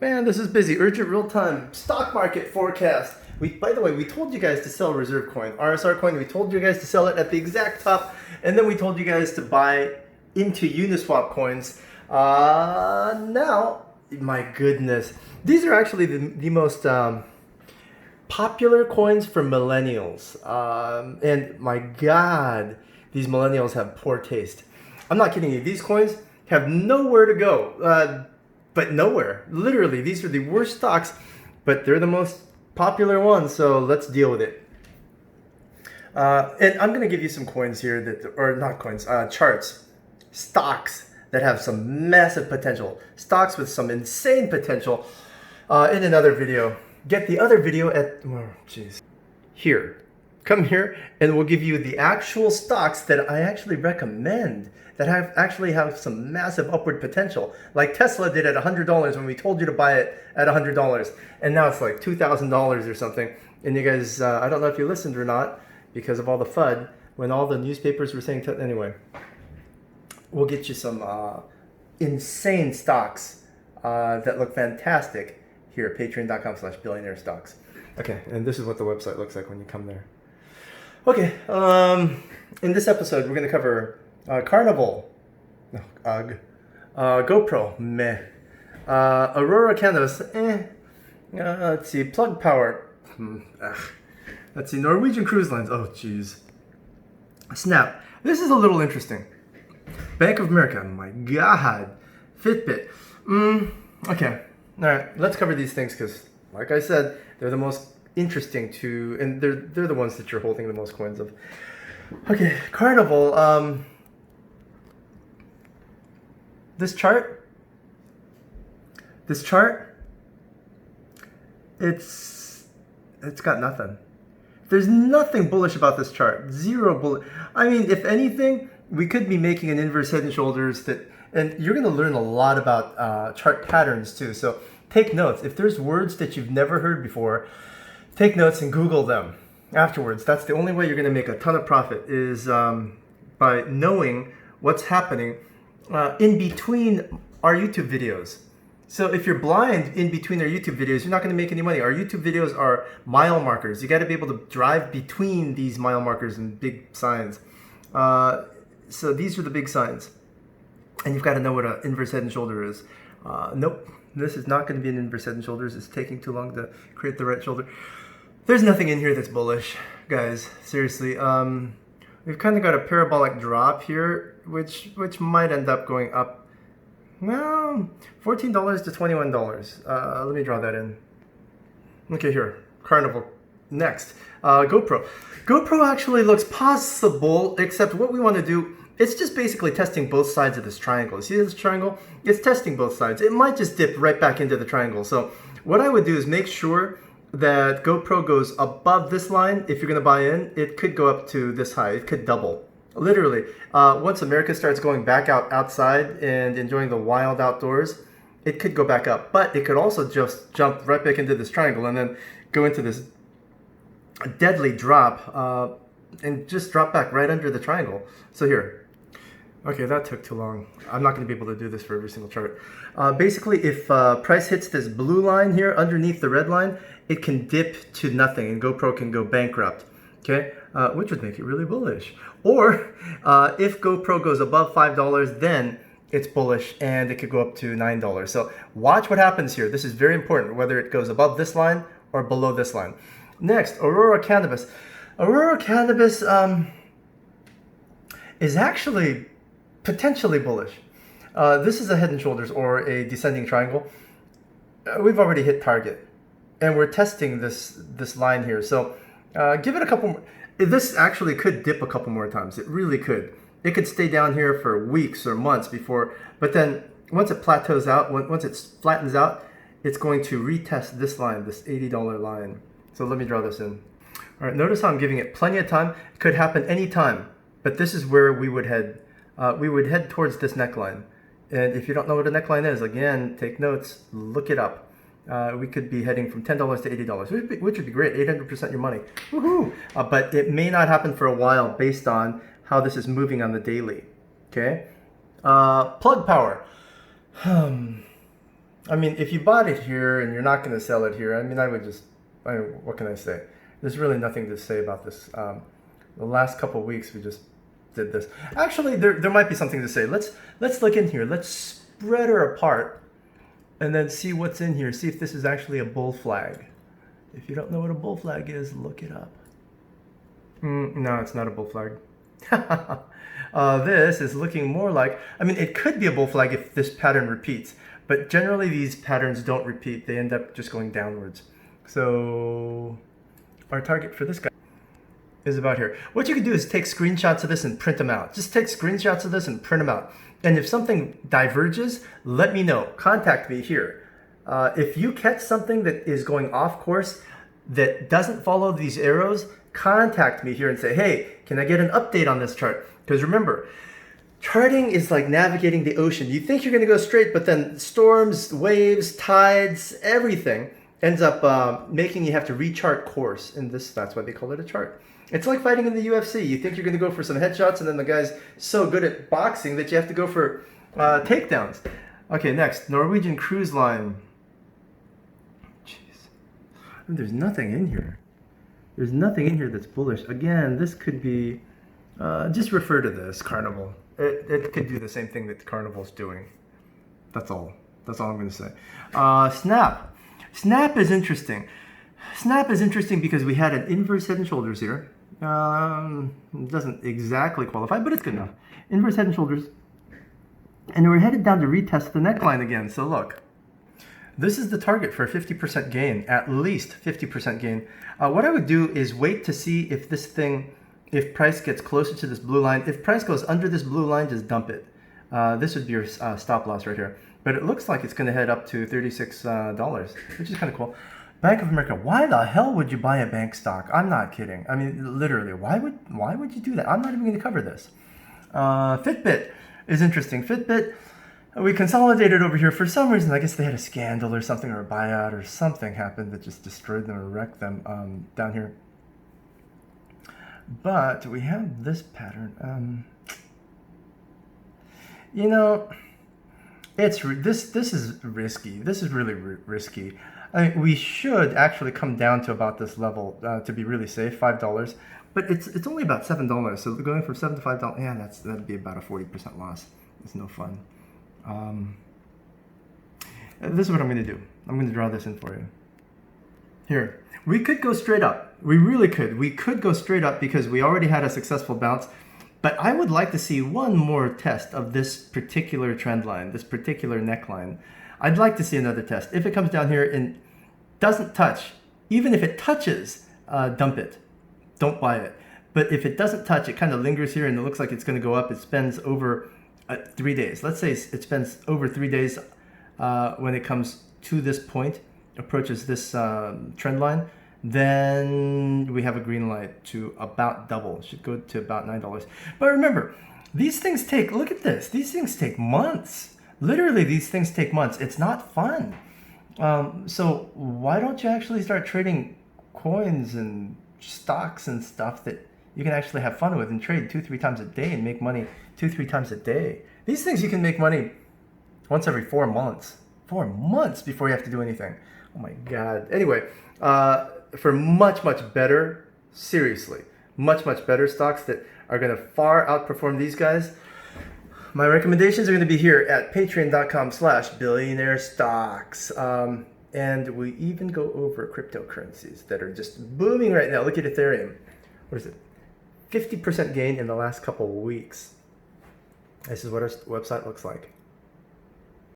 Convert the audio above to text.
Man, this is busy. Urgent real-time stock market forecast. By the way, we told you guys to sell reserve coin, RSR coin. We told you guys to sell it at the exact top, and then we told you guys to buy into Uniswap coins. Now, my goodness, these are actually the most popular coins for millennials. And my God, these millennials have poor taste. I'm not kidding you. These coins have nowhere to go. But nowhere. Literally, these are the worst stocks, but they're the most popular ones, so let's deal with it. And I'm going to give you some coins here, or not coins, charts, stocks that have some massive potential, stocks with some insane potential in another video. Get the other video at, oh, geez, here. Come here, and we'll give you the actual stocks that I actually recommend that actually have some massive upward potential, like Tesla did at $100 when we told you to buy it at $100, and now it's like $2,000 or something. And you guys, I don't know if you listened or not because of all the FUD when all the newspapers were saying. Anyway, we'll get you some insane stocks that look fantastic here at patreon.com/billionaire stocks. Okay, and this is what the website looks like when you come there. Okay, in this episode, we're going to cover Carnival, no, Gpro, meh, Aurora Canvas, let's see, Plug Power, let's see, Norwegian Cruise Lines, oh geez, Snap, this is a little interesting, Bank of America, my God, Fitbit, okay, alright, let's cover these things because, like I said, they're the most interesting to, and they're the ones that you're holding the most coins of. Okay, Carnival, this chart, it's got nothing. There's nothing bullish about this chart. Zero bullish. I mean, if anything, we could be making an inverse head and shoulders that, and you're going to learn a lot about chart patterns too. So take notes. If there's words that you've never heard before, take notes and Google them afterwards. That's the only way you're going to make a ton of profit is by knowing what's happening in between our YouTube videos. So if you're blind in between our YouTube videos, you're not going to make any money. Our YouTube videos are mile markers. You got to be able to drive between these mile markers and big signs. So these are the big signs. And you've got to know what an inverse head and shoulder is. Nope, this is not going to be an inverse head and shoulders. It's taking too long to create the right shoulder. There's nothing in here that's bullish, guys. Seriously. We've kind of got a parabolic drop here, which might end up going up. Well, $14 to $21. Let me draw that in. Okay, here. Carnival. Next. GoPro. GoPro actually looks possible, except what we want to do, it's just basically testing both sides of this triangle. See this triangle? It's testing both sides. It might just dip right back into the triangle. So what I would do is make sure that GoPro goes above this line. If you're going to buy in, it could go up to this high. It could double. Literally. Once America starts going back outside and enjoying the wild outdoors, it could go back up. But it could also just jump right back into this triangle and then go into this deadly drop and just drop back right under the triangle. So here. Okay, that took too long. I'm not going to be able to do this for every single chart. Basically, if price hits this blue line here underneath the red line, it can dip to nothing and GoPro can go bankrupt, okay? Which would make it really bullish. Or if GoPro goes above $5, then it's bullish and it could go up to $9. So watch what happens here. This is very important, whether it goes above this line or below this line. Next, Aurora Cannabis. Aurora Cannabis is actually potentially bullish. This is a head and shoulders or a descending triangle. We've already hit target and we're testing this line here. So give it a couple more. This actually could dip a couple more times. It really could. It could stay down here for weeks or months before, but then once it plateaus out, once it flattens out, it's going to retest this line, this $80 line. So let me draw this in. All right, notice how I'm giving it plenty of time. It could happen anytime, but this is where we would head. We would head towards this neckline. And if you don't know what a neckline is, again, take notes, look it up. We could be heading from $10 to $80, which would be great, 800% your money. Woohoo! But it may not happen for a while based on how this is moving on the daily. Okay? Plug Power. I mean, if you bought it here and you're not going to sell it here, I mean, what can I say? There's really nothing to say about this. The last couple of weeks, we just did this. Actually, there might be something to say. Let's look in here. Let's spread her apart and then see what's in here. See if this is actually a bull flag. If you don't know what a bull flag is, look it up. No, it's not a bull flag. This is looking more like, I mean, it could be a bull flag if this pattern repeats, but generally these patterns don't repeat. They end up just going downwards. So our target for this guy is about here. What you can do is take screenshots of this and print them out. Just take screenshots of this and print them out. And if something diverges, let me know. Contact me here. If you catch something that is going off course that doesn't follow these arrows, contact me here and say, hey, can I get an update on this chart? Because remember, charting is like navigating the ocean. You think you're going to go straight, but then storms, waves, tides, everything ends up making you have to rechart course. And that's why they call it a chart. It's like fighting in the UFC. You think you're going to go for some headshots, and then the guy's so good at boxing that you have to go for takedowns. Okay, next, Norwegian Cruise Line. Jeez. I mean, there's nothing in here. There's nothing in here that's bullish. Again, this could be, just refer to this, Carnival. It could do the same thing that Carnival's doing. That's all. That's all I'm going to say. Snap. Snap is interesting. Snap is interesting because we had an inverse head and shoulders here. It doesn't exactly qualify, but it's good enough. Inverse head and shoulders. And we're headed down to retest the neckline again. So look, this is the target for a 50% gain, at least 50% gain. What I would do is wait to see if this thing, if price gets closer to this blue line. If price goes under this blue line, just dump it. This would be your stop loss right here. But it looks like it's going to head up to $36, which is kind of cool. Bank of America. Why the hell would you buy a bank stock? I'm not kidding. I mean, literally, why would you do that? I'm not even going to cover this. Fitbit is interesting. Fitbit, we consolidated over here for some reason. I guess they had a scandal or something, or a buyout or something happened that just destroyed them or wrecked them down here. But we have this pattern. You know, this is risky. This is really risky. I mean, we should actually come down to about this level to be really safe, $5. But it's only about $7. So going from $7 to $5, yeah, that'd be about a 40% loss. It's no fun. This is what I'm going to do. I'm going to draw this in for you. Here, we could go straight up. We really could. We could go straight up because we already had a successful bounce. But I would like to see one more test of this particular trend line, this particular neckline. I'd like to see another test. If it comes down here and doesn't touch, even if it touches, dump it. Don't buy it. But if it doesn't touch, it kind of lingers here and it looks like it's going to go up. It spends over 3 days. Let's say it spends over 3 days when it comes to this point, approaches this trend line. Then we have a green light to about double. It should go to about $9. But remember, these things take, look at this, these things take months. Literally, these things take months. It's not fun. So why don't you actually start trading coins and stocks and stuff that you can actually have fun with and trade 2-3 times a day and make money 2-3 times a day? These things you can make money once every 4 months. 4 months before you have to do anything. Oh my God. Anyway, for much better, seriously, much better stocks that are going to far outperform these guys, my recommendations are going to be here at patreon.com/billionaire stocks. And we even go over cryptocurrencies that are just booming right now. Look at Ethereum. What is it? 50% gain in the last couple of weeks. This is what our website looks like.